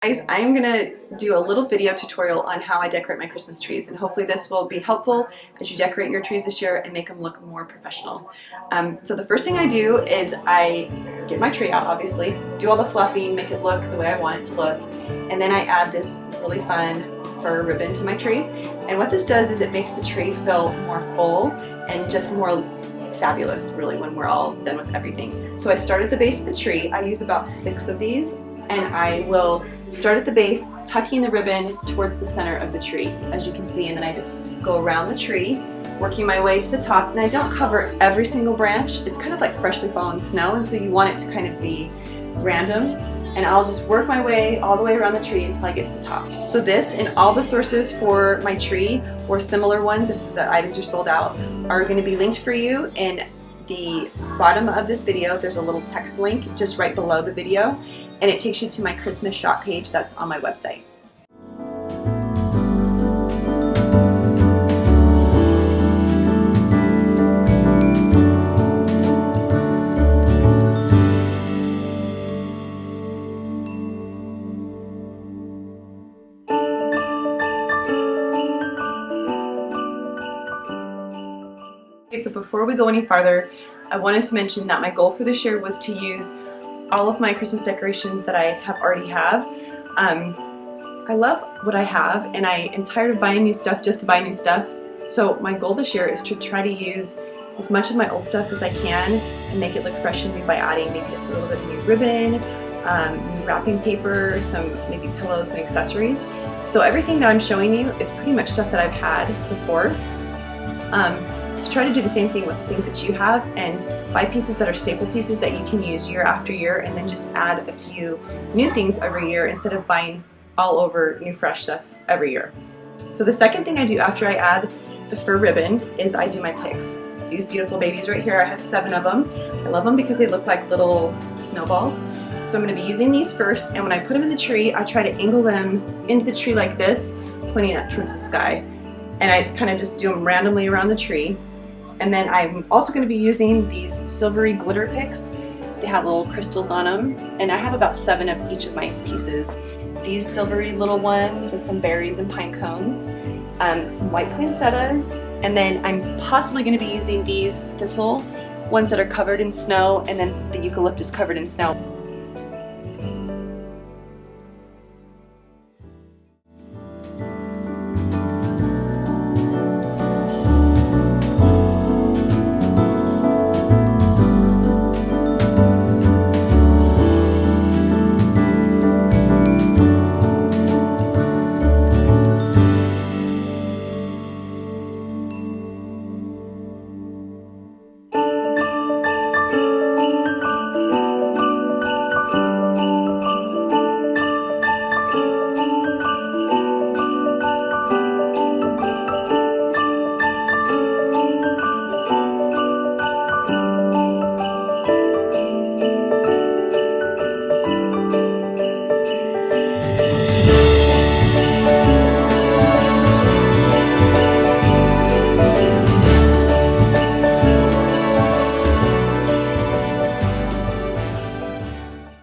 Guys, I am gonna do a little video tutorial on how I decorate my Christmas trees, and hopefully this will be helpful as you decorate your trees this year and make them look more professional. So the first thing I do is I get my tree out, obviously, do all the fluffing, make it look the way I want it to look, and then I add this really fun fur ribbon to my tree. And what this does is it makes the tree feel more full and just more fabulous, really, when we're all done with everything. So I start at the base of the tree. I use about 6 of these, and I will start at the base, tucking the ribbon towards the center of the tree, as you can see, and then I just go around the tree, working my way to the top, and I don't cover every single branch. It's kind of like freshly fallen snow, and so you want it to kind of be random, and I'll just work my way all the way around the tree until I get to the top. So this and all the sources for my tree, or similar ones if the items are sold out, are going to be linked for you in the bottom of this video. There's a little text link just right below the video, and it takes you to my Christmas shop page that's on my website. So before we go any farther, I wanted to mention that my goal for this year was to use all of my Christmas decorations that I already have. I love what I have, and I am tired of buying new stuff just to buy new stuff. So my goal this year is to try to use as much of my old stuff as I can and make it look fresh and new by adding maybe just a little bit of new ribbon, new wrapping paper, some maybe pillows and accessories. So everything that I'm showing you is pretty much stuff that I've had before. So try to do the same thing with things that you have, and buy pieces that are staple pieces that you can use year after year, and then just add a few new things every year instead of buying all over new fresh stuff every year. So the second thing I do after I add the fur ribbon is I do my picks. These beautiful babies right here, I have 7 of them. I love them because they look like little snowballs. So I'm going to be using these first, and when I put them in the tree, I try to angle them into the tree like this, pointing up towards the sky. And I kind of just do them randomly around the tree. And then I'm also going to be using these silvery glitter picks. They have little crystals on them, and I have about 7 of each of my pieces. These silvery little ones with some berries and pine cones, some white poinsettias, and then I'm possibly going to be using these thistle ones that are covered in snow, and then the eucalyptus covered in snow.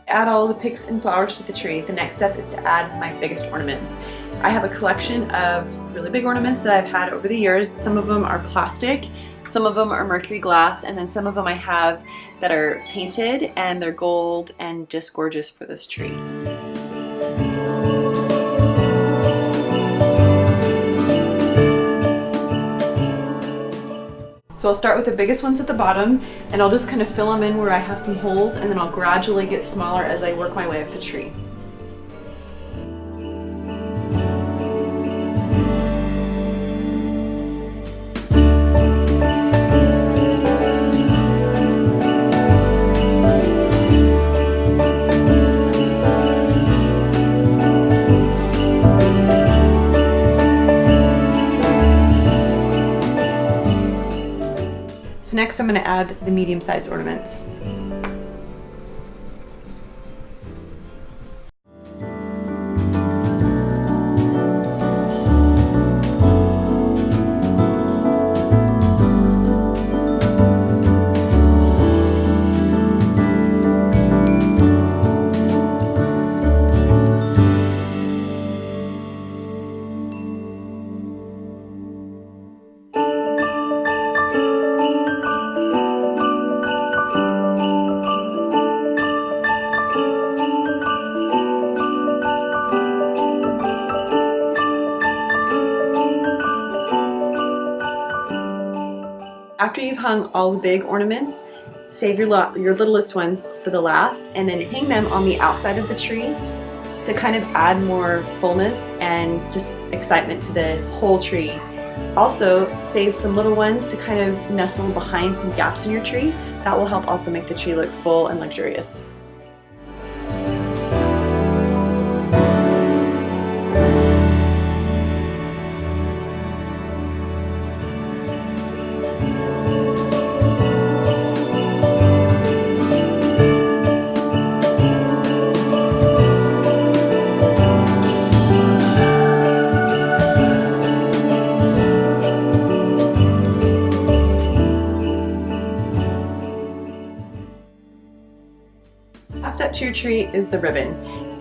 Add all the picks and flowers to the tree. The next step is to add my biggest ornaments. I have a collection of really big ornaments that I've had over the years. Some of them are plastic, some of them are mercury glass, and then some of them I have that are painted and they're gold and just gorgeous for this tree. So I'll start with the biggest ones at the bottom, and I'll just kind of fill them in where I have some holes, and then I'll gradually get smaller as I work my way up the tree. Next, I'm going to add the medium-sized ornaments. After you've hung all the big ornaments, save your littlest ones for the last, and then hang them on the outside of the tree to kind of add more fullness and just excitement to the whole tree. Also, save some little ones to kind of nestle behind some gaps in your tree. That will help also make the tree look full and luxurious. Last step to your tree is the ribbon.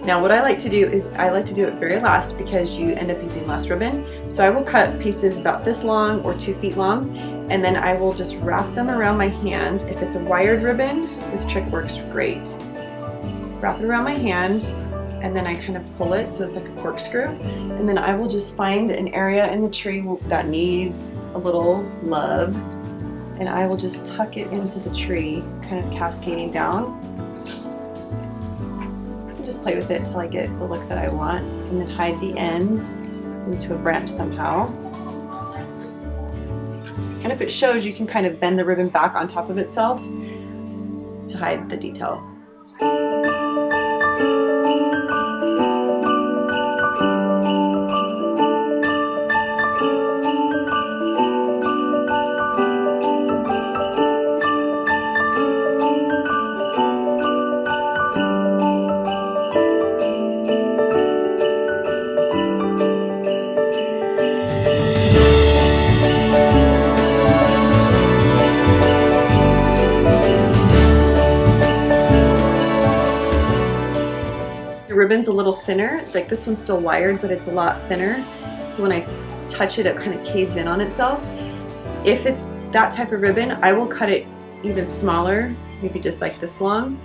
Now what I like to do is I like to do it very last because you end up using less ribbon. So I will cut pieces about this long or 2 feet long, and then I will just wrap them around my hand. If it's a wired ribbon, this trick works great. Wrap it around my hand, and then I kind of pull it so it's like a corkscrew, and then I will just find an area in the tree that needs a little love, and I will just tuck it into the tree, kind of cascading down. Just play with it till I get the look that I want, and then hide the ends into a branch somehow. And if it shows, you can kind of bend the ribbon back on top of itself to hide the detail. The ribbon's a little thinner, like this one's still wired, but it's a lot thinner. So when I touch it, it kind of caves in on itself. If it's that type of ribbon, I will cut it even smaller, maybe just like this long,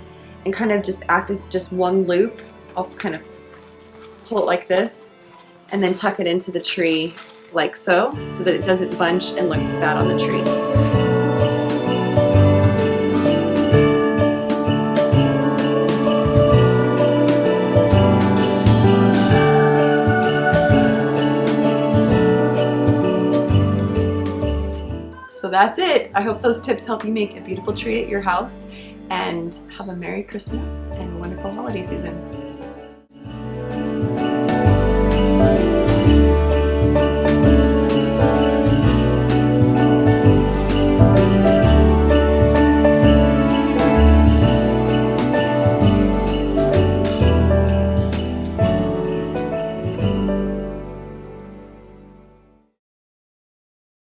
and kind of just act as just one loop. I'll kind of pull it like this, and then tuck it into the tree like so that it doesn't bunch and look bad on the tree. So that's it. I hope those tips help you make a beautiful tree at your house, and have a Merry Christmas and a wonderful holiday season.